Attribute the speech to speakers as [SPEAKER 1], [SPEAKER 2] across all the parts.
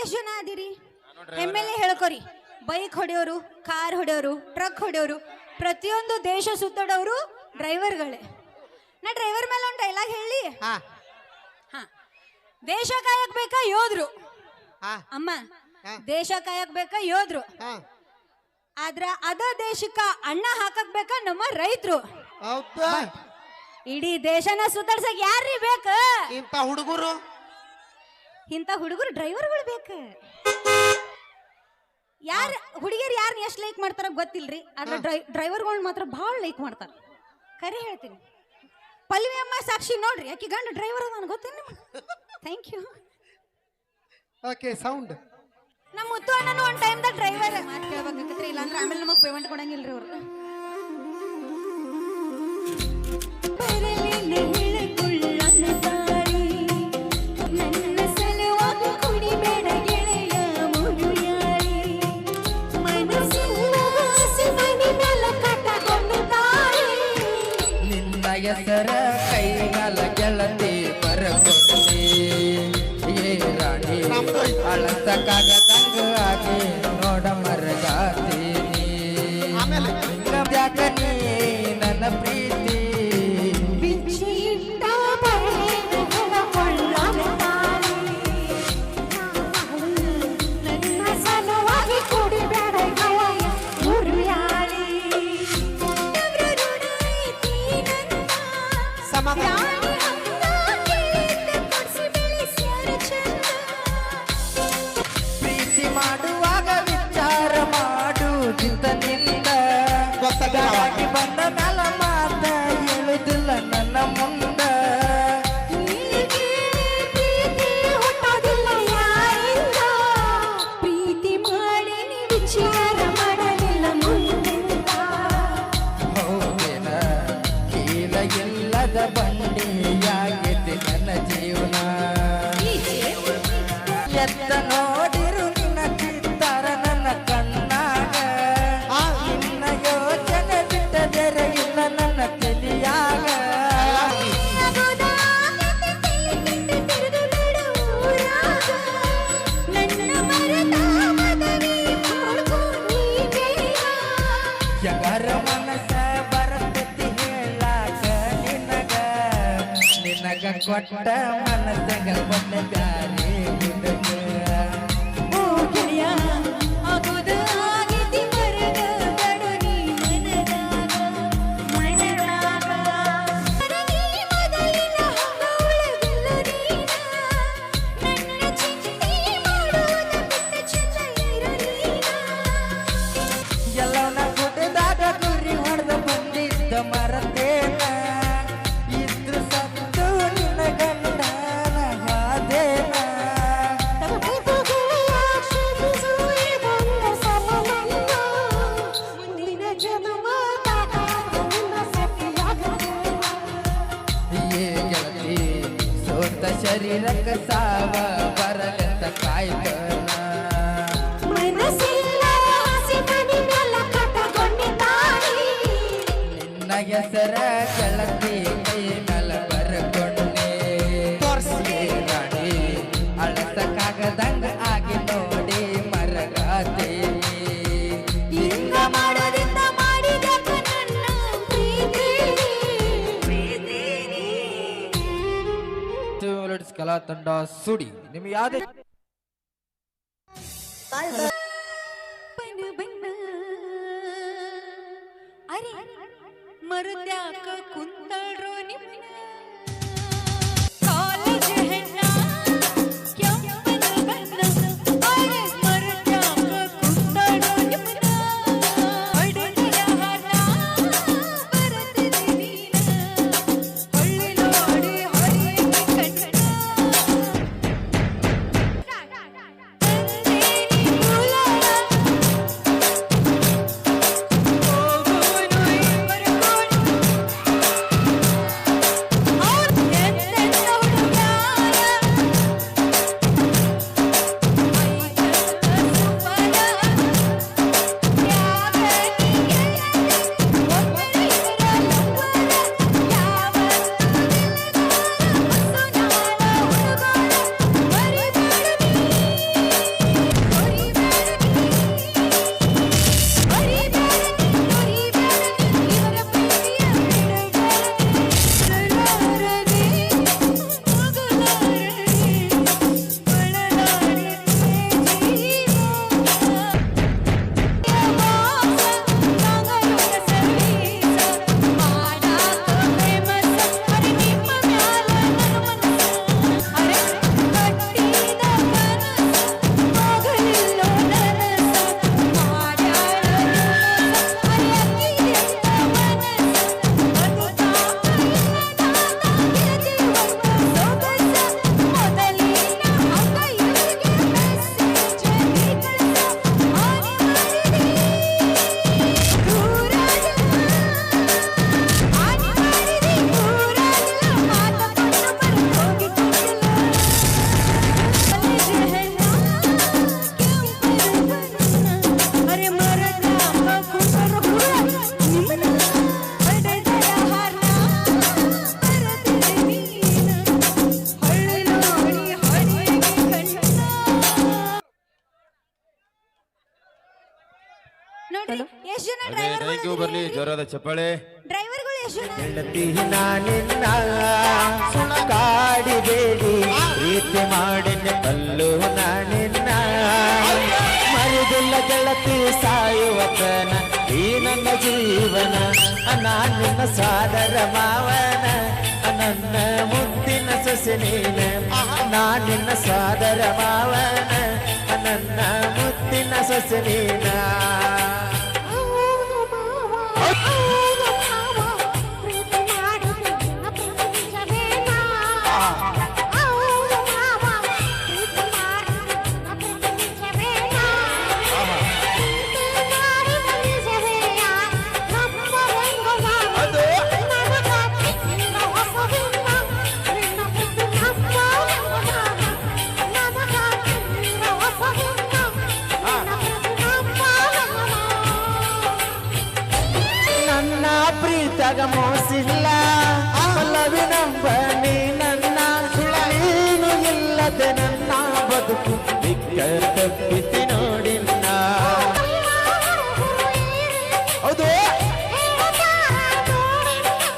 [SPEAKER 1] ಎಷ್ಟು ಜನ ಅದಿರಿ ಎಮ್ಮೆಲೆ ಹೇಳ್ಕೊರಿ bike ಹೊಡೆಯೋರು car ಹೊಡೆಯೋರು truck ಹೊಡೆಯೋರು ಪ್ರತಿಯೊಂದು ದೇಶ ಸುತ್ತಾಡೋರು ಡ್ರೈವರ್ಗಳೇ ನಾ ಡ್ರೈವರ್ ಮೇಲೆ ಒಂದು ಡೈಲಾಗ್ ಹೇಳಿ
[SPEAKER 2] ಹಾ
[SPEAKER 1] ಹಾ ದೇಶ ಕಾಯಕ್ ಬೇಕಾ ಯೋಧರು
[SPEAKER 2] ಹಾ
[SPEAKER 1] ಅಮ್ಮ
[SPEAKER 2] ಹಾ.
[SPEAKER 1] ದೇಶ ಕಾಯಕ್ ಬೇಕಾ ಯೋಧರು
[SPEAKER 2] ಹಾ
[SPEAKER 1] ಆದ್ರ ಅದ ದೇಶಕ್ಕ ಅಣ್ಣ ಹಾಕಕ್ ಬೇಕಾ ನಮ್ಮ ರೈತರು
[SPEAKER 2] ಹೌದಾ
[SPEAKER 1] ಇಡೀ ದೇಶನ ಸುತ್ತಾಡ್ಸಕ್ ಯಾರ್ರಿ ಬೇಕ
[SPEAKER 2] ಇಂಥ ಹುಡುಗರು
[SPEAKER 1] ಇಂಥ ಹುಡುಗರು ಡ್ರೈವರ್ಗಳು ಬೇಕ ಯಾರ ಹುಡುಗಿಯರು ಯಾರನ್ನ ಎಷ್ಟು ಲೈಕ್ ಮಾಡ್ತಾರ ಗೊತ್ತಿಲ್ರಿ ಆದ್ರೆ ಡ್ರೈವರ್ಗಳು ಮಾತ್ರ ಭಾಳ ಲೈಕ್ ಮಾಡ್ತಾರ ಖರೆ ಹೇಳ್ತೀನಿ ಪಲ್ವಿ ಅಮ್ಮ ಸಾಕ್ಷಿ ನೋಡ್ರಿ ಆಕಿ ಗಂಡ ಡ್ರೈವರ್ ಅದ ಗೊತ್ತೇನು ಥ್ಯಾಂಕ್ ಯು
[SPEAKER 2] ಓಕೆ ಸೌಂಡ್
[SPEAKER 1] ನಮ್ಮ ಮುತ್ತು ಅಣ್ಣನು ಒಂದು ಟೈಮ್ದಾಗ ಡ್ರೈವರ್ ಮಾತು ಕೇಳ್ಬೇಕಾಗತ್ರಿ ಇಲ್ಲಾಂದ್ರೆ ಆಮೇಲೆ ನಮಗೆ ಪೇಮೆಂಟ್ ಕೊಡಂಗಿಲ್ರಿ ಅವ್ರು
[SPEAKER 3] ಹೆಸರ ಕೈಗಾಲ ಗೆಳತಿ ಬರಕೊಡ್ತಿ ಏ ರಾಣಿ ಅಳಸಕ್ಕಾಗದಂಗ ಆಗಿ ನೋಡ ಮರಗಾತೀನಿ ಯಾಕನಿ ನನ್ನ ಪ್ರೀತಿ ಪ್ರೀತಿ ಮಾಡುವಾಗ ವಿಚಾರ ಮಾಡುವುದಿದ್ದ ನಿಂದ ಗಾಳಿ ಬಂದ ಮ್ಯಾಲ ಮಾತ ಹೇಳುದಿಲ್ಲ ನನ್ನ ಮುಂದ
[SPEAKER 1] ಪ್ರೀತಿ ಮಾಡಿ ವಿಚಾರ ಮಾಡಲಿಲ್ಲ
[SPEAKER 3] ಹೌದೇನ ಕೀಲ ಇಲ್ಲದ ಬಂಡಿಯಾಗಿದೆ ನನ್ನ ಜೀವನ ಎತ್ತ ನೋಡಿರು ನಿನ್ನ ಚಿತ್ತಾರ ನನ್ನ ಕಣ್ಣಾಗ ನಿನ್ನ ಯೋಚನೆ ಬಿಟ್ಟದರೆ ಇಲ್ಲ ನನ್ನ ತಲೆಯಾಗ ಯಗರ ಮನಸ ಬರತೈತಿ ಹೇಳಾಕ ನಿನಗ ಕೊಟ್ಟ ಮನಸ್ಸಗ ಒಮ್ಮೆ ಬ್ಯಾರೆ ಹುಡುಗ ಎಲ್ಲವನ್ನ ಗುಡ್ಡದಾಗ ಗುರಿ ಹೊಡೆದ ಬಂದಿದ್ದ ಮರತೇನ ಇದ್ರು ಸತ್ತು ನಿನ್ನ ಗಂಡನ ಹಾದೇನ ಏ ಗೆಳತಿ ಸೋತ ಶರೀರಕ್ಕ ಸಾವ ಬರಲಂತ ಕಾಯ್ತನ ನಿನ್ನ ಹೆಸರ ಗೆಳತಿ ಕೈ ಮೇಲೆ ಬರಕೊಂಡೆ ರಾಣಿ ಅಳಸಕ್ಕಾಗದಂಗ ಆಗಿ ನೋಡಿ ಮರಗಾತೇನಿ ಹಿಂಗ ಮಾಡೋದಿಂದ ಕಲಾ ತಂಡ ಸುಡಿ ನಿಮ್ಗೆ ಯಾವ್ದೇ
[SPEAKER 1] ಅರೆ ಮರುದ್ಯಾಕ ಕುಂತಾಳ್ರೋ ನಿಮ್ಮನ ಕಾಲೇಜ್ ಹೆಣ್ಣ ಕೆಂಪನ ಬಣ್ಣ ಅರೆ ಮರುದ್ಯಾಕ ಕುಂತಾಳ್ರೋ ನಿಮ್ಮನ ಅಡುಗೆಯ ಹಣ ಬರತದೆ ನೀನ ಹಳ್ಳಿ ನೋಡಿ ಹರಿಯಕ್ಕೆ ಕಣ್ಣ ತಂದೇನಿ ಹೇಳ್ರಿ ಎಷ್ಟ್ ಜನ
[SPEAKER 4] ಥ್ಯಾಂಕ್ ಯು ಬರ್ಲಿ ಜೋರಾದ ಚಪ್ಪಾಳೆ.
[SPEAKER 1] ಡ್ರೈವರ್ಗಳು ಎಷ್ಟ್ ಜನ
[SPEAKER 3] ಗೆಳತಿ ನಾನಿನ್ನ ಕಾಡಿಬೇಡಿ ಪ್ರೀತಿ ಮಾಡಿನ ಕಲ್ಲು ನಾನಿನ್ನ ಮರುದಿಲ್ಲ ಗೆಳತಿ ಸಾಯುವತನ ಈ ನನ್ನ ಜೀವನ ನಾನಿನ್ನ ಸಾದರ ಮಾವನ ನನ್ನ ಮುದ್ದಿನ ಸೊಸೆ ನೀನ ನಾನಿನ್ನ ಸಾದರ ಮಾವನ ನನ್ನ ಮುದ್ದಿನ ಸೊಸೆ ನೀನ ಪ್ರೀತಗ ಮೋಸಿಲ್ಲ ಪಲ್ಲವಿನಂಬ ನೀ ನನ್ನ ನೀನು ಇಲ್ಲದೆ ನನ್ನ ಬದುಕು ಬಿಕ್ಕ ತಪ್ಪಿಸಿ ನೋಡಿಲ್ಲ ಹೌದು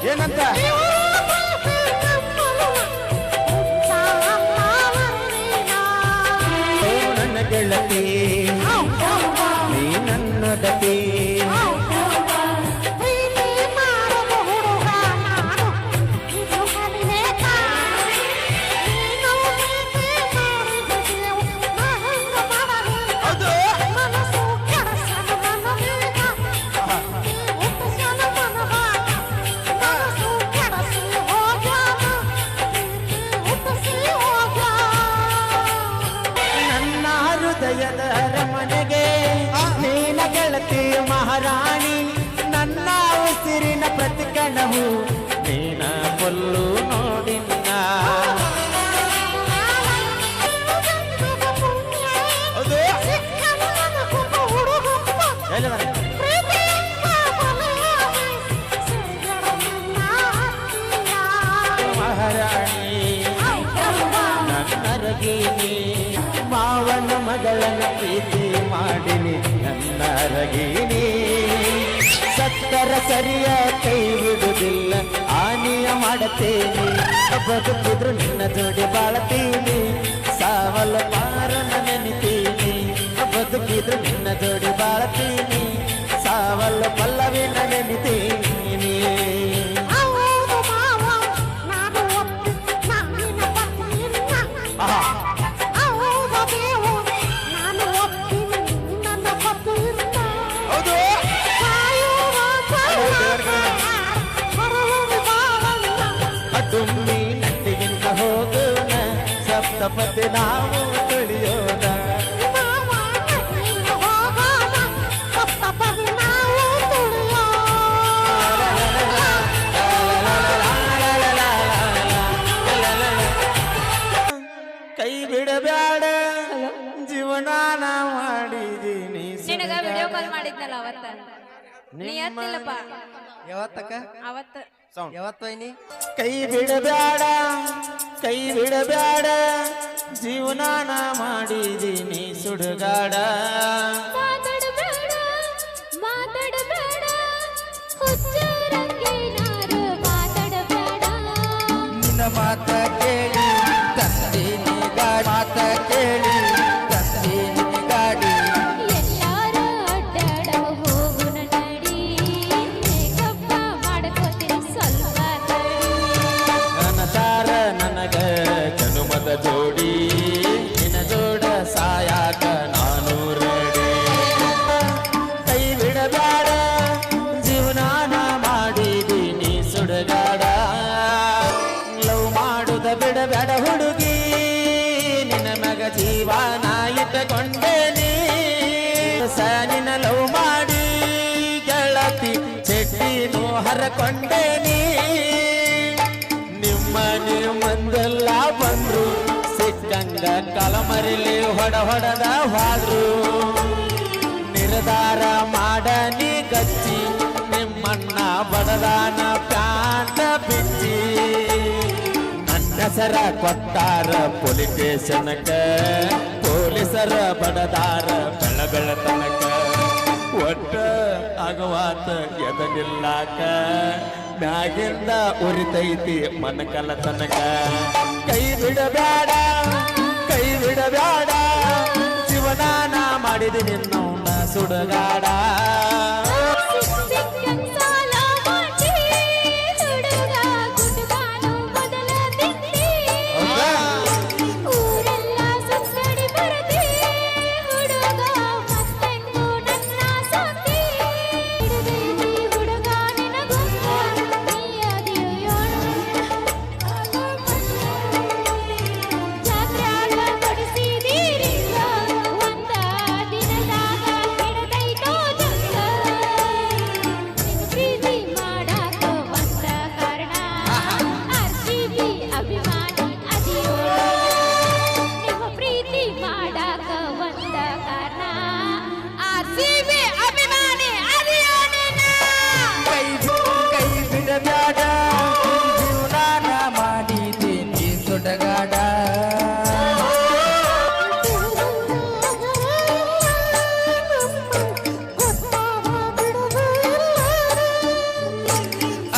[SPEAKER 3] ಏನಂತ ನನ್ನ ಗೆಳತಿ ನೀ ನನ್ನದತಿ ಹೃದಯದ ಅರಮನೆಗೆ ನೀನ ಗೆಳತಿ ಮಹಾರಾಣಿ ನನ್ನ ಉಸಿರಿನ ಪ್ರತಿ ಕಣವು ನೀನ ಕೊಲ್ಲು ನೋಡಿನ ಮಹಾರಾಣಿ ನನ್ನರಗಿನಿ ಮಾವನ ಮಗಳನ್ನ ಪ್ರೀತಿ ಮಾಡಿನಿ ನನ್ನ ರಗಿನಿ ಸತ್ತರ ಸರಿಯ ಕೈ ಬಿಡುವುದಿಲ್ಲ ಆನಿಯ ಮಾಡುತ್ತೇನೆ ಬದುಕಿದ್ರು ನಿನ್ನ ಜೋಡಿ ಬಾಳತೀನಿ ಸಾವಲ್ಲ ಪಾರನ ನೆನಿತೀನಿ ಬದುಕಿದ್ರು ನಿನ್ನ ಜೋಡಿ ಬಾಳತೀನಿ ಸಾವಲ್ಲ ಪಲ್ಲವಿನ ನೆನಿತೀನಿ ತುಂಬಿ ನಟ್ಟಿಗಿಂತ ಹೋಗೋಣ ಸಪ್ತಪತಿ ನಾವು ತುಳಿಯೋಣ ಕೈ ಬಿಡಬೇಡ ಜೀವನಾನ ಮಾಡಿದೀನಿ
[SPEAKER 5] ನಿನಗ ವಿಡಿಯೋ ಕಾಲ್ ಮಾಡಿದ್ನಲ್ಲ ಅವತ್ತ ನೀ ಎತ್ತಿಲ್ಲಪ್ಪ
[SPEAKER 2] ಯಾವತ್ತಕ್ಕ
[SPEAKER 5] ಅವತ್ತ
[SPEAKER 2] ಯಾವತ್ತೈನಿ
[SPEAKER 3] ಕೈ ಬಿಡಬೇಡ ಜೀವನಾನ ಮಾಡಿದೀನಿ ಸುಡುಗಾಡ
[SPEAKER 5] ಮಾತಾಡಬೇಡ ಹುಚ್ಚರಂಗೇನಾರು ಮಾತಾಡಬೇಡ
[SPEAKER 3] ನಿನ್ನ ಮಾತ ಕೇಳಿ ತಂದೀನಿ ಗಾಡಿ ಮಾತ ಕೇಳಿ ತಂದೀನಿ ಗಾಡಿ
[SPEAKER 5] ಎಲ್ಲಾರು ಅಡ್ಡಾಡ ಹೋಗು ನಡಿ ಮೇಕಪ್ಪ ಮಾಡ್ಕೋತೀನಿ ಸ್ವಲ್ಪ
[SPEAKER 3] ನನಸಾರ ನನಗ ಜನುಮದ ಜೋಡಿ ನಿನ್ನ ಜೋಡ ಸಾಯಾಕ ನಾನು ರೆಡಿ ಕೈ ಬಿಡಬೇಡ ಜೀವನಾನ ಮಾಡಿದೀನಿ ಸುಡುಗಾಡ ಲವ್ ಮಾಡುದ ಬಿಡಬೇಡ ಹುಡುಗಿ ನಿನ್ನ ಮಗ ಜೀವನ ಇಟ್ಟುಕೊಂಡೇನಿ ನಿನ್ನ ಲವ್ ಮಾಡಿ ಗೆಳತಿ ಚೆಟ್ಟಿನೂ ಹರಕೊಂಡೇನಿ ಮಂದೆಲ್ಲ ಬಂದ್ರು ಸಿಕ್ಕಂಗ ಕಲಮರಿಲಿ ಹೊಡದ ಹೋದ್ರು ನಿರ್ಧಾರ ಮಾಡನಿ ಗಚ್ಚಿ ನಿಮ್ಮಣ್ಣ ಬಡದಾನ ಪ್ಯಾಂಟ ಬಿಚ್ಚಿ ನನ್ನ ಹೆಸರ ಕೊಟ್ಟಾರ ಪೊಲೀಸ್ ಸ್ಟೇಷನ್ಕ ಪೊಲೀಸರ ಬಡದಾರ ಬೆಳಬೆಳ ತನಕ ಒಟ್ಟ ಆಗವಾತ ಎದನಿಲ್ಲಾಕ ಮ್ಯಾಗಿಂದ ಉರಿತೈತಿ ಮನಕಲ ತನಕ ಕೈ ಬಿಡಬೇಡ ಜೀವನಾನ ಮಾಡಿದ ನಿನ್ನವನ್ನ ಸುಡಗಾಡ ಜೀವನಾನ ಮಾಡಿದ್ದೀನಿ ಸುಡಗಾಡ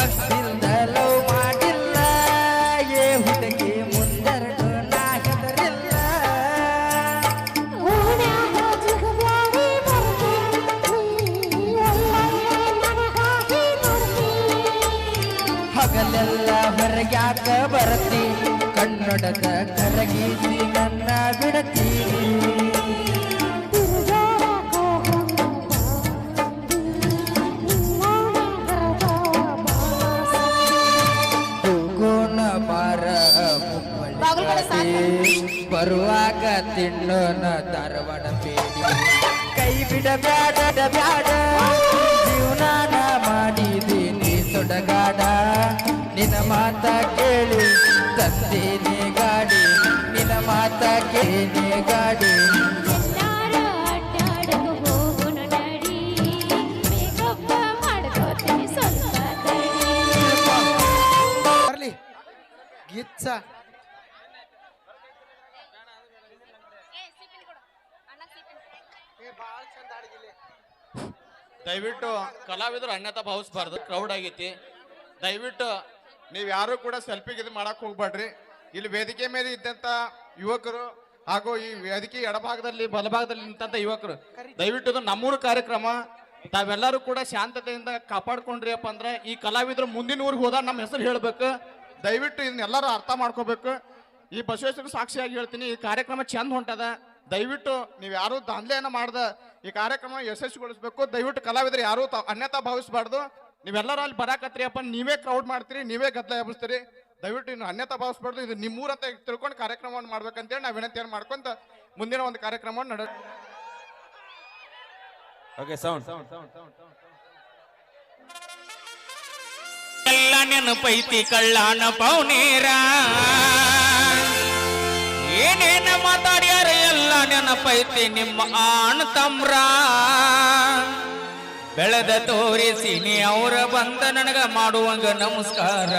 [SPEAKER 3] ಅಷ್ಟಿಂದ ಲವ್ ಮಾಡಿಲ್ಲ ಏ ಹುಡುಗಿ ಮುಂದೆರಡು ನಾ ಹೆದರಿಲ್ಲ ಹಗಲೆಲ್ಲ ಹೊರಗ್ಯಾಕ ಬರತಿ ಕನ್ನಡದ ಕರಗಿಸಿ ನನ್ನ ಬಿಡತೀನಿ ಹೋಗೋಣ ಬಾರ ಹುಬ್ಬಳ್ಳಿ ಬರುವಾಗ ತಿನ್ನೋಣ ಧಾರವಾಡ ಬೇಡಿ ಕೈ ಬಿಡಬ್ಯಾಡ ಜೀವನಾನ ಮಾಡಿದ್ದೀನಿ ಸೊಡಗಾಡ ನಿನ್ನ ಮಾತ ಕೇಳಿ ತಂದೇನೆ ಗಾಡಿ ನಿನ್ನ ಮಾತ ಕೇಳಿ ಗಾಡಿ
[SPEAKER 2] ಬರ್ಲಿ ಗಿಚ್ಚ
[SPEAKER 6] ದಯವಿಟ್ಟು ಕಲಾವಿದರು ಅನ್ಯತಾ ಭಾವಿಸ್ಬಾರ್ದು. ಕ್ರೌಡ್ ಆಗೈತಿ. ದಯವಿಟ್ಟು ನೀವು ಯಾರು ಕೂಡ ಸೆಲ್ಫಿಗೆ ಇದು ಮಾಡಕ್ ಹೋಗ್ಬೇಡ್ರಿ. ಇಲ್ಲಿ ವೇದಿಕೆ ಮೇಲೆ ಇದ್ದಂತ ಯುವಕರು ಹಾಗೂ ಈ ವೇದಿಕೆ ಎಡಭಾಗದಲ್ಲಿ ಬಲಭಾಗದಲ್ಲಿ ನಿಂತ ಯುವಕರು ದಯವಿಟ್ಟು ಇದು ನಮ್ಮೂರು ಕಾರ್ಯಕ್ರಮ. ತಾವೆಲ್ಲರೂ ಕೂಡ ಶಾಂತತೆಯಿಂದ ಕಾಪಾಡ್ಕೊಂಡ್ರಿಯಪ್ಪ ಅಂದ್ರೆ ಈ ಕಲಾವಿದರು ಮುಂದಿನ ಊರಿಗೆ ಹೋದಾಗ ನಮ್ಮ ಹೆಸರು ಹೇಳ್ಬೇಕು. ದಯವಿಟ್ಟು ಇದನ್ನೆಲ್ಲರೂ ಅರ್ಥ ಮಾಡ್ಕೋಬೇಕು. ಈ ಬಸವೇಶ್ವರ ಸಾಕ್ಷಿಯಾಗಿ ಹೇಳ್ತೀನಿ, ಈ ಕಾರ್ಯಕ್ರಮ ಚಂದ ಹೊಂಟದ. ದಯವಿಟ್ಟು ನೀವು ಯಾರು ದಾಂಧಲೆಯನ್ನ ಮಾಡ್ದ ಈ ಕಾರ್ಯಕ್ರಮ ಯಶಸ್ವಿಗೊಳಿಸ್ಬೇಕು. ದಯವಿಟ್ಟು ಕಲಾವಿದರು ಯಾರು ಅನ್ಯತಾ ಭಾವಿಸಬಾರ್ದು. ನೀವೆಲ್ಲರೂ ಅಲ್ಲಿ ಬರಾಕತ್ರಿಯಪ್ಪ, ನೀವೇ ಕ್ರೌಡ್ ಮಾಡ್ತೀರಿ, ನೀವೇ ಗದ್ದಲ ಎಬ್ಬಿಸ್ತೀರಿ. ದಯವಿಟ್ಟು ಇನ್ನು ಅನ್ಯತಾ ಭಾವಿಸಬಾರ್ದು. ಇದು ನಿಮ್ಮೂರಂತ ತಿಳ್ಕೊಂಡು ಕಾರ್ಯಕ್ರಮವನ್ನು ಮಾಡ್ಬೇಕಂತೇಳಿ ನಾವು ವಿನಂತಿಯನ್ನು ಮಾಡ್ಕೊಂತ ಮುಂದಿನ ಒಂದು ಕಾರ್ಯಕ್ರಮವನ್ನು ನಡ
[SPEAKER 4] ಓಕೆ ಸೌಂಡ್
[SPEAKER 3] ಎಲ್ಲ ನೆನಪೈತಿ ಕಳ್ಳಾನ ಪೌನೇರ ಏನೇನ ಮಾತಾಡ್ಯಾರ ಎಲ್ಲ ನೆನಪೈತಿ ನಿಮ್ಮ ಆಣ ತಮ್ರ ಬೆಳೆದ ತೋರಿಸಿನಿ ಅವರ ಬಂದ ನನಗ ಮಾಡುವಂಗ ನಮಸ್ಕಾರ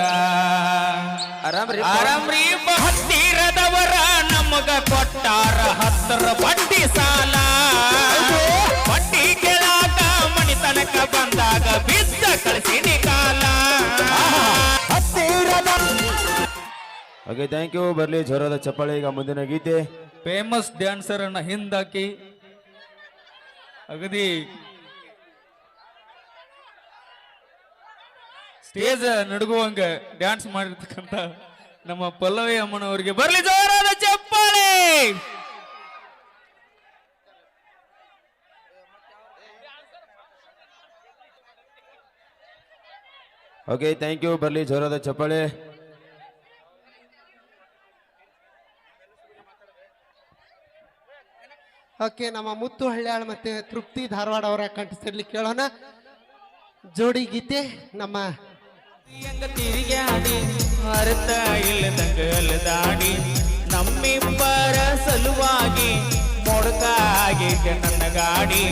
[SPEAKER 3] ಆರಾಮ್ರಿ ಹತ್ತಿರದವರ ನಮಗ ಕೊಟ್ಟಾರ 10 ಬಡ್ಡಿ ಸಾಲ ಬಡ್ಡಿ ಕೆಳಾಗ ಮನಿ ತನಕ ಬಂದಾಗ ಬಿದ್ದ ಕಳಿಸಿನಿ ಕಾಲ ಹತ್ತಿರದ
[SPEAKER 4] ಓಕೆ ಥ್ಯಾಂಕ್ ಯು. ಬರ್ಲಿ ಜೋರಾದ ಚಪ್ಪಾಳೆ. ಈಗ ಮುಂದಿನ ಗೀತೆ
[SPEAKER 3] ಫೇಮಸ್ ಡ್ಯಾನ್ಸರ್ ಅನ್ನ ಹಿಂದಾಕಿ ಅಗದಿ ಸ್ಟೇಜ್ ನಡುಗುವಂಗ ಡ್ಯಾನ್ಸ್ ಮಾಡಿರ್ತಕ್ಕಂಥ ನಮ್ಮ ಪಲ್ಲವಿ ಅಮ್ಮನವರಿಗೆ ಬರ್ಲಿ ಜೋರಾದ ಚಪ್ಪಾಳೆ.
[SPEAKER 4] Okay thank you. ಬರ್ಲಿ ಜೋರಾದ ಚಪ್ಪಾಳೆ.
[SPEAKER 2] ಓಕೆ, ನಮ್ಮ ಮುತ್ತು ಹಳ್ಯಾಳ್ ಮತ್ತೆ ತೃಪ್ತಿ ಧಾರವಾಡ ಅವರ ಕಂಠಸಿರ್ಲಿ ಕೇಳೋಣ ಜೋಡಿ ಗೀತೆ. ನಮ್ಮ
[SPEAKER 3] ತಿರುಗಾಡಿ ಅರ್ಥ ಇಲ್ಲದಂಗ ಅಲ್ಲದಾಡಿ ನಮ್ಮಿಬ್ಬರ ಸಲುವಾಗಿ ಮೊಡಕ ಆಗೈತೆ ನನ್ನ ಗಾಡಿ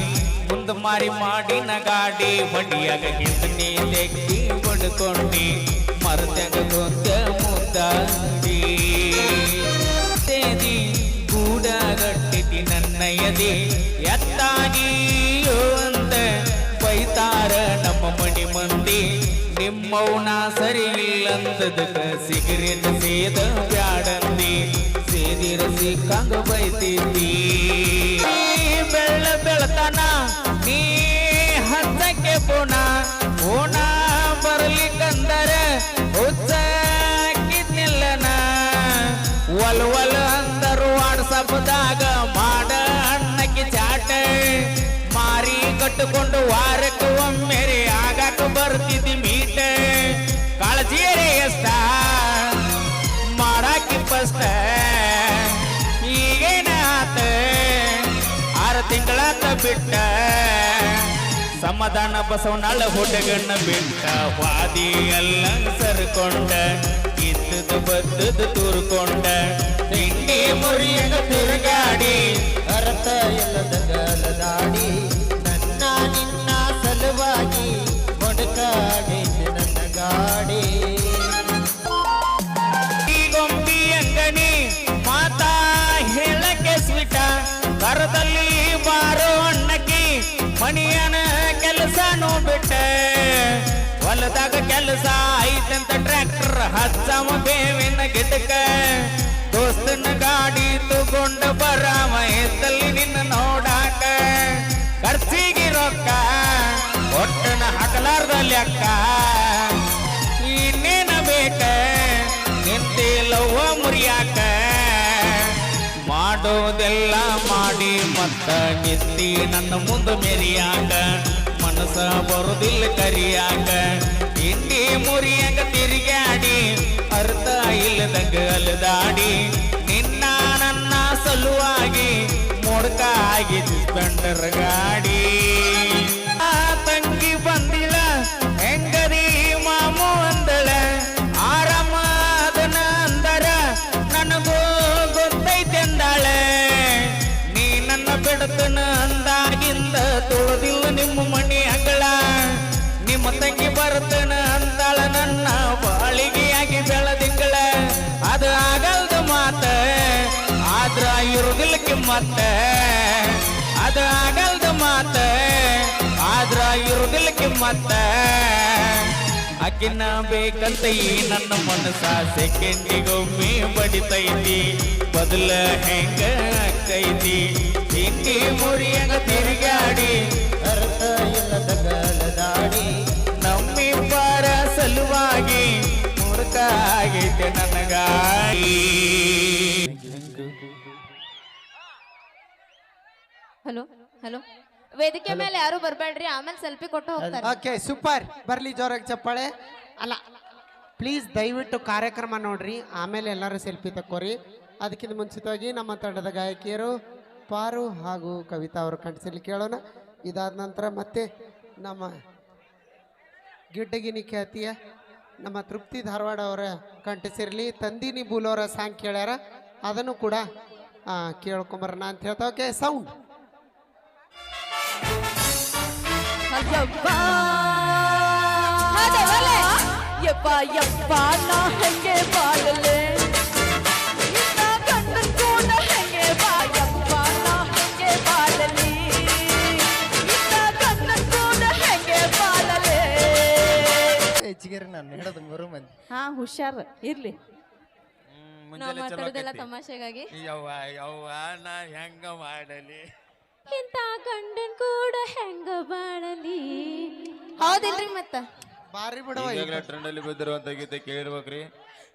[SPEAKER 3] ಮುಂದ ಮಾರಿ ಮಾಡಿನ ಗಾಡಿ ಬಡಿಯಾಗ ಹಿಂದನಿ ತೆಗ್ಗಿ ಬಡ್ಕೊಂಡಿ ಮರತ್ಯಾಗ ಗೊಂದ ಮುದ್ದಾಡಿ ತೇದಿ ಗೂಡಗಟ್ಟಿತಿ ನನ್ನ ಎದೆ ಎತ್ತಾಗಿಯೋ ಅಂತ ಬೈತಾರ ನಮ್ಮ ಮನಿ ಮಂದಿ ನಿಮ್ಮವನ ಸರಿ ಇಲ್ಲಂತದಕ್ಕ ಸಿಗರೇಟ್ ಸೇದ ಬ್ಯಾಡಂದಿ ಸೇದಿರ ಸಿಕ್ಕಂಗ ಬೈತೀತಿ ಬೆಳ್ಳ ಬೆಳತನ ನೀ ಹತ್ತಕ್ಕೆ ಪೋಣ ಬರ್ಲಿಕ್ಕಂದರ ಹುಚ್ಚಾಕಿದ್ನಿಲ್ಲನ ಒಲ್ ಅಂದರು ವಾಟ್ಸಪ್ದಾಗ ಮಾಡ ಅಣ್ಣಕ್ಕೆ ಚಾಟ ಮಾರಿ ಕಟ್ಟಿಕೊಂಡು ವಾರಕ್ಕೆ ಒಮ್ಮೆರೆ ಆಗಾಕ ಬರ್ತಿದ್ದಿ ಮೀಟ ಕಾಳಜಿಯರೇ ಎಷ್ಟ ಮಾಡಾಕಿ ಫಸ್ಟ್ ಈಗೇನಾತ 6 ತಿಂಗಳಾತ ಬಿಟ್ಟ ಸಮಾಧಾನ ಬಸವನಾಳ ಹುಡುಗಣ್ಣ ಬಿಟ್ಟ ವಾದಿ ಎಲ್ಲ ಸರ್ಕೊಂಡ ಇದ್ದದ್ದು ಬದ್ದದ್ದು ತೂರ್ಕೊಂಡ ತಿಂಡಿ ಮುರಿಯಂಗ ತಿರುಗಾಡಿ
[SPEAKER 2] ಅರ್ಥ ಇಲ್ಲದ ಗಲದಾಡಿ ನನ್ನ ನಿನ್ನ ಸಲುವಾಗಿ ಮೊಡಕಾಡೈತೆ ನನ್ನ ಗಾಡಿ
[SPEAKER 3] ಈ ಗೊಂಬಿ ಅಂಗನಿ ಮಾತಾ ಹೇಳಕ್ಕೆ ಸ್ವೀಟ ಕರದಲ್ಲಿ ಬಾರೋ ಅಣ್ಣಕ್ಕಿ ಮಣಿಯನ ಕೆಲಸನೂ ಬಿಟ್ಟ ಹೊಲದಾಗ ಕೆಲಸ ಐತಂತ ಟ್ರ್ಯಾಕ್ಟರ್ ಹಚ್ಚವ ಬೇವಿನ ಗಿಡಕ ದೋಸ್ತನ ಗಾಡಿ ತಗೊಂಡು ಬರಾಮ ಎತ್ತಲ್ಲಿ ನಿನ್ನ ನೋಡಾಕ ಖರ್ಚಿಗೆ ರೊಕ್ಕ ಒಟ್ಟನ ಹಾಕಲಾರ್ದ ಲೆಕ್ಕ ಇನ್ನೇನ ಬೇಕ ನಿಂತಿಲ್ಲವ ಮುರಿಯಾಕ ಮಾಡೋದೆಲ್ಲ ಮಾಡಿ ಮತ್ತ ನಿತ್ತಿ ನನ್ನ ಮುಂದೆ ಮೆರಿಯಾಕ ಮನಸ್ಸ ಬರುದಿಲ್ಲ ಕರಿಯಾಕ ಇಂಡಿ ಮುರಿಯಾಕ ತಿರುಗಾಡಿ ಅರ್ಥ ಇಲ್ಲದಂಗ ಅಲದಾಡಿ ನಿನ್ನ ನನ್ನ ಸಲುವಾಗಿ ಮೊಡ್ಕ ಆಗಿ ಸ್ಪೆಂಡರ್ ಗಾಡಿ ಆ ತಂಗಿ ಬಂದಿಲ್ಲ ಹೆಂಗದಿ ಮಾಮು ಅಂದಳ ಆರಾಮ ಅದನ ಅಂದರ ನನಗೂ ಗೊತ್ತೈತೆಂದಾಳೆ ನೀ ನನ್ನ ಬಿಡತನ ಅಂದಾಗಿಂದ ತೊಳೆದಿಲ್ಲ ನಿಮ್ಮ ಮಣಿ ಅಂಗಳ ನಿಮ್ಮ ತಂಗಿ ಬರ್ತನ ಅಂದಾಳ ನನ್ನ ಬಾಳಿಗೆಯಾಗಿ ಬೆಳದಿಂಗಳ ಅದು ಆಗಲ್ದ ಮಾತ ಆದ್ರ ಇರುದಿಲ್ಲ ಕಿಮ್ಮತ್ತ ಅದು ಆಗಲ್ದ ಮಾತ ಆದ್ರ ಇರುದಿಲ್ಲ ಕಿಮ್ಮತ್ತ ಅಕ್ಕಿನ ಬೇಕಂತ ಈ ನನ್ನ ಮನಸ್ಸ ಸೆಕೆಂಡಿಗೊಮ್ಮೆ ಬಡಿತೈತಿ ಬದಲ ಹೆಂಗ ಅಕ್ಕೈತಿ ತಿಂಡಿ ಮುರಿಯಂಗ ತಿರುಗಾಡಿ
[SPEAKER 2] ಅರ್ಥ ಇಲ್ಲದ ಗಲದಾಡಿ
[SPEAKER 3] ನಮ್ಮಿಬ್ಬರ ಸಲುವಾಗಿ ಮುರುಕ ಆಗೈತೆ ನನಗಾಗಿ
[SPEAKER 5] ಹಲೋ ಹಲೋ ವೇದಿಕೆ ಮೇಲೆ ಯಾರು ಬರ್ಬೇಡ್ರಿ ಆಮೇಲೆ ಸೆಲ್ಫಿ ಕೊಟ್ಟು ಹೋಗ್ತಾರೆ
[SPEAKER 2] ಓಕೆ ಸೂಪರ್ ಬರ್ಲಿ ಜೋರಾಗಿ ಚಪ್ಪಾಳೆ ಅಲ್ಲ ಪ್ಲೀಸ್ ದಯವಿಟ್ಟು ಕಾರ್ಯಕ್ರಮ ನೋಡ್ರಿ ಆಮೇಲೆ ಎಲ್ಲರೂ ಸೆಲ್ಫಿ ತಕ್ಕೋರಿ ಅದಕ್ಕಿಂತ ಮುಂಚಿತವಾಗಿ ನಮ್ಮ ತಂಡದ ಗಾಯಕಿಯರು ಪಾರು ಹಾಗೂ ಕವಿತಾ ಅವರು ಕಂಠಸಿರ್ಲಿ ಕೇಳೋಣ ಇದಾದ ನಂತರ ಮತ್ತೆ ನಮ್ಮ ಗಿಡ್ಡಗಿನಿ ಖ್ಯಾತಿಯ ನಮ್ಮ ತೃಪ್ತಿ ಧಾರವಾಡ ಅವರ ಕಂಠಸಿರ್ಲಿ ತಂದಿನಿ ಬೂಲೋರ ಸಾಂಗ್ ಕೇಳ್ಯಾರ ಅದನ್ನು ಕೂಡ ಕೇಳ್ಕೊಂಬರೋಣ ಅಂತ ಹೇಳ್ತಾ ಓಕೆ ಸೌಂಡ್
[SPEAKER 5] ಯಪ್ಪ ಯಪ್ಪ ನಾ ಹೆಂಗೆ ಬಾಳಲೆ ಗಂಡನ್ ಕೂಡ ಹೆಂಗೆ ಬಾಯಪ್ಪ ನಾ ಹೆಂಗೆ ಬಾಳಲಿ ಗಂಡನ್ ಕೂಡ ಹೆಂಗೆ ಬಾಳಲೆ
[SPEAKER 2] ಹೆಚ್ಚಿಗೆ ನಾನು ಹೇಳೋದು ಮೂರು ಮಂದಿ
[SPEAKER 5] ಹಾ ಹುಷಾರ್ ಇರ್ಲಿ ನಾವು ಮಾತಾಡೋದೆಲ್ಲ ತಮಾಷೆಗಾಗಿ
[SPEAKER 3] ಯವ್ವ ನಾ ಹೆಂಗ ಮಾಡಲಿ
[SPEAKER 5] ಇಂಥ ಗಂಡನ್ ಕೂಡ ಹೆಂಗ ಬಾಳಲಿ ಹೌದಿಲ್ರಿ ಮತ್ತ
[SPEAKER 2] ಬಾರಿ ಬಿಡವ
[SPEAKER 4] ಈಗಾಗಲೇ ಟ್ರೆಂಡ್ ಅಲ್ಲಿ ಬಿದ್ದಿರುವಂತ ಗೀತೆ ಕೇಳಿರ್ಬೇಕ್ರಿ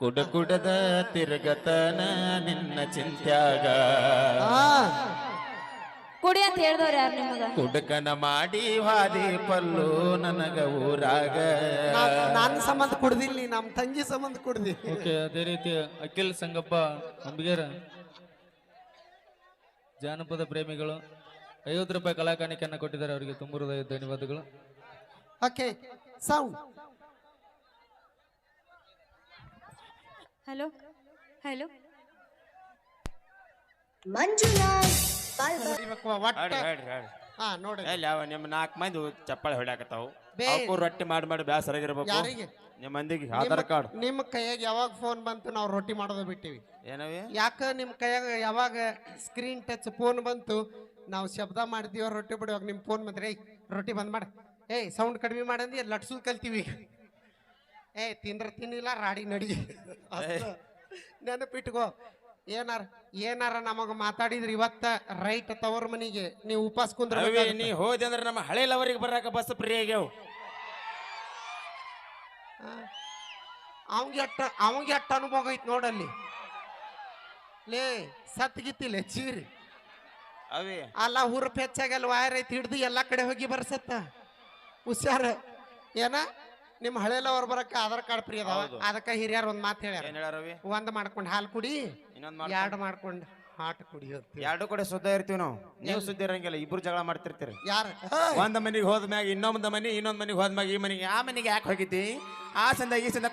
[SPEAKER 4] ಕುಡ ಕುಡದ ತಿರುಗತನ ನಿನ್ನ ಚಿಂತ್ಯಾಗ
[SPEAKER 5] ಕುಡಿ ಅಂತ ಹೇಳ್ದವ್ರ ಯಾರು ನಿಮಗ
[SPEAKER 4] ಕುಡಕನ ಮಾಡಿ ಹಾದಿ ಪಲ್ಲು ನನಗ ಊರಾಗ
[SPEAKER 2] ನನ್ನ ಸಂಬಂಧ ಕುಡ್ದಿಲ್ಲ ನಮ್ಮ ತಂಗಿ ಸಂಬಂಧ ಕುಡ್ದಿ
[SPEAKER 3] ಓಕೆ ಅದೇ ರೀತಿ ಅಖಿಲ್ ಸಂಗಪ್ಪ ಅಂಬಿಗರ ಜಾನಪದ ಪ್ರೇಮಿಗಳು 50 ರೂಪಾಯಿ ಕಲಾಕಾಣಿಕೆಯನ್ನು ಕೊಟ್ಟಿದ್ದಾರೆ ಅವರಿಗೆ ತುಂಬ ಹೃದಯ ಧನ್ಯವಾದಗಳು
[SPEAKER 2] ಓಕೆ ಸೌಂಡ್
[SPEAKER 1] ಹಲೋ ಹಲೋ
[SPEAKER 2] ನೋಡಿ
[SPEAKER 4] ನಿಮ್ಮ 4 ಮಂದಿ ಚಪ್ಪಾಳೆ ಹೊಡ್ಯಾಕತ್ತಾವು
[SPEAKER 2] ಬೇ-
[SPEAKER 4] ಅವಕ್ಕೂ ರೊಟ್ಟಿ ಮಾಡಿ ಬ್ಯಾಸರಾಗಿರ್ಬೇಕು
[SPEAKER 2] ಯಾರಿಗೆ
[SPEAKER 4] ನಿಮ್ಮ ಮಂದಿಗೆ ಆಧಾರ್ ಕಾರ್ಡ್
[SPEAKER 2] ನಿಮ್ಮ ಕೈಯಾಗ ಯಾವಾಗ ಫೋನ್ ಬಂತು ನಾವು ರೊಟ್ಟಿ ಮಾಡೋದು ಬಿಟ್ಟಿವಿ
[SPEAKER 4] ಏನವೇ
[SPEAKER 2] ಯಾಕ ನಿಮ್ಮ ಕೈಯಾಗ ಯಾವಾಗ ಸ್ಕ್ರೀನ್ ಟಚ್ ಫೋನ್ ಬಂತು ನಾವು ಶಬ್ದ ಮಾಡಿದೀವ ರೊಟ್ಟಿ ಬಿಡುವಾಗ ನಿಮ್ಮ ಫೋನ್ ಬಂದ್ರೆ ರೊಟ್ಟಿ ಬಂದ್ ಮಾಡ ಏಯ್ ಸೌಂಡ್ ಕಡಿಮೆ ಮಾಡಂದಿ ಲಟ್ಸೋದು ಕಲ್ತೀವಿ ಈಗ. ತಿನ್ನಿಲ್ಲ ರಾಡಿ ನಡಿ ನೆನಪಿಟ್ಕೋ. ಏನಾರ ನಮಗ ಮಾತಾಡಿದ್ರಿ ಇವತ್ತ ರೈಟ್ ತವರ್ ಮನಿಗೆ ನೀವು ಉಪವಾಸ ಕುಂದ್ರ.
[SPEAKER 4] ನೀ ಹೋದೆ ಅಂದ್ರೆ ನಮ್ಮ ಹಳೆ ಲವರಿಗೆ ಬರಾಕ ಬಸ್ ಫ್ರೀ ಆಗ್ಯಾವ.
[SPEAKER 2] ಅವಂಗೆ ಅಟ್ಟ ಅನುಭವ ಐತಿ ನೋಡಲ್ಲಿ. ಲೇ ಸತ್ಗಿತ್ತಿಲ್ಲ ಚೀರಿ
[SPEAKER 4] ಅವೇ
[SPEAKER 2] ಅಲ್ಲ ಹುರುಪ್ ಹೆಚ್ಚಾಗಲ್ಲ ವಾಯರ್ ಐತಿ ಹಿಡ್ದು ಎಲ್ಲಾ ಕಡೆ ಹೋಗಿ ಬರ್ಸತ್ತ. ಹುಷಾರ ಏನ ನಿಮ್ಮ ಹಳೆಲವ್ರು ಬರಕ್ಕ ಆಧಾರ್ ಕಾರ್ಡ್ ಫ್ರೀ ಅದಾವ. ಅದಕ್ಕ ಹಿರಿಯರ್ ಒಂದ್ ಮಾತು ಹೇಳ್ಯಾರ,
[SPEAKER 4] ಏನ್ ಹೇಳಾರವಿ?
[SPEAKER 2] ಒಂದ್ ಮಾಡ್ಕೊಂಡು ಹಾಲು ಕುಡಿ,
[SPEAKER 4] ಇನ್ನೊಂದ್
[SPEAKER 2] ಎರಡು ಮಾಡ್ಕೊಂಡು ಹಾಟ್ ಕುಡಿ ಅಂತ.
[SPEAKER 4] ಎರಡು ಕಡೆ ಸುದ್ದ ಇರ್ತೀವಿ ನಾವು. ನೀವು ಸುದ್ದಿ ಇರಂಗಿಲ್ಲ, ಇಬ್ರು ಜಗಳ ಮಾಡ್ತಿರ್ತೀರಿ.
[SPEAKER 2] ಯಾರ
[SPEAKER 4] ಒಂದ್ ಮನಿಗೆ ಹೋದ್ಮ್ಯಾಗ ಇನ್ನೊಂದ್ ಮನಿಗೆ ಹೋದ್ಮ್ಯಾಗ ಈ ಮನಿಗೆ ಆ ಮನಿಗೆ ಯಾಕೆ ಹೋಗಿದ್ದಿ, ಆ ಸಂದ ಈ ಸಂದ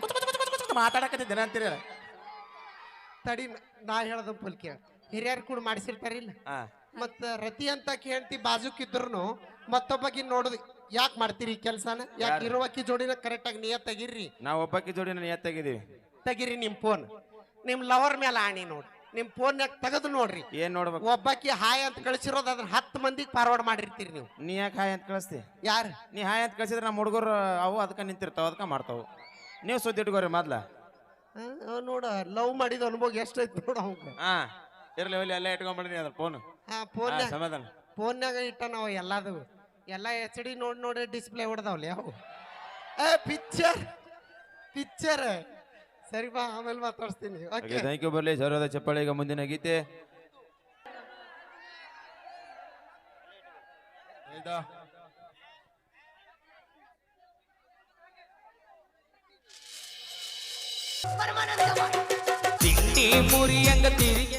[SPEAKER 4] ಮಾತಾಡಕತ್ತಿದ್ದೇನೆ ಅಂತೀರ.
[SPEAKER 2] ತಡಿ ನಾ ಹೇಳದ ಪುಲ್ ಕೇಳ. ಹಿರಿಯರ್ ಕೂಡ ಮಾಡಿಸಿರ್ತಾರಿಲ್ಲ, ಮತ್ತ ರತಿ ಅಂತ ಕೇಳ್ತಿ ಬಾಜುಕಿದ್ರು ಮತ್ತೊಬ್ಬಕಿ ನೋಡುದು ಯಾಕೆ ಮಾಡ್ತೀರಿ ಈ ಕೆಲ್ಸನ? ಯಾಕೆ ಇರುವಕ್ಕಿ ಜೋಡಿನ ಕರೆಕ್ಟ್ ಆಗಿ ನಿಯತ್ ತೆಗಿರ್ರಿ.
[SPEAKER 4] ನಾವು ಒಬ್ಬಾಕಿ ಜೋಡಿನ ತೆಗಿದೀವಿ.
[SPEAKER 2] ತೆಗಿರಿ ನಿಮ್ ಫೋನ್, ನಿಮ್ ಲವರ್ ಮೇಲೆ ಆಣಿ ನೋಡ್ರಿ. ನಿಮ್ ಫೋನ್ ಯಾಕೆ ತೆಗೆದು ನೋಡ್ರಿ.
[SPEAKER 4] ಏನ್ ನೋಡ್ಬೇಕು?
[SPEAKER 2] ಒಬ್ಬಾಕಿ ಹಾಯ್ ಅಂತ ಕಳಿಸಿರೋದು ಅದನ್ನ 10 ಮಂದಿಗೆ ಫಾರ್ವರ್ಡ್ ಮಾಡಿರ್ತೀರಿ ನೀವು.
[SPEAKER 4] ನೀ ಯಾಕೆ ಹಾಯ್ ಅಂತ ಕಳಿಸ್ತಿ?
[SPEAKER 2] ಯಾರು
[SPEAKER 4] ನೀ ಹಾಯ್ ಅಂತ ಕಳ್ಸಿದ್ರೆ ನಮ್ಮ ಹುಡುಗರು ಅವು ಅದಕ್ಕೆ ನಿಂತಿರ್ತಾವ, ಅದಕ್ಕೆ ಮಾಡ್ತಾವು. ನೀವು ಸುದ್ದಿ ಇಟ್ಕೋರಿ ಮೊದ್ಲ.
[SPEAKER 2] ನೋಡ ಲವ್ ಮಾಡಿದ ಅನುಭವ ಎಷ್ಟೈತಿ ನೋಡ ಅವಂಗ.
[SPEAKER 4] ಇರ್ಲಿ ಒಲಿ ಎಲ್ಲ ಇಟ್ಕೊಂಡ್ಬಿಡ್ರಿ ಅದ್ರ ಫೋನ್. ಸಮಾಧಾನ.
[SPEAKER 2] ಫೋನ್ಯಾಗ ಇಟ್ಟ ನಾವು ಎಲ್ಲದು ಎಲ್ಲ HD ನೋಡಿ ಡಿಸ್ಪ್ಲೇ ಹೊಡೆದವ್ಲಿ ಯಾವ ಪಿಕ್ಚರ್. ಸರಿ ಬಾ, ಆಮೇಲೆ ಮಾತಾಡ್ತೀನಿ. Okay,
[SPEAKER 4] thank you. ಬರ್ಲಿ ಜೋರಾದ ಚಪ್ಪಾಳೆ. ಈಗ ಮುಂದಿನ ಗೀತೆ
[SPEAKER 3] ತಿಂಡಿ ಮುರಿಯಂಗ ತಿರುಗ್ಯ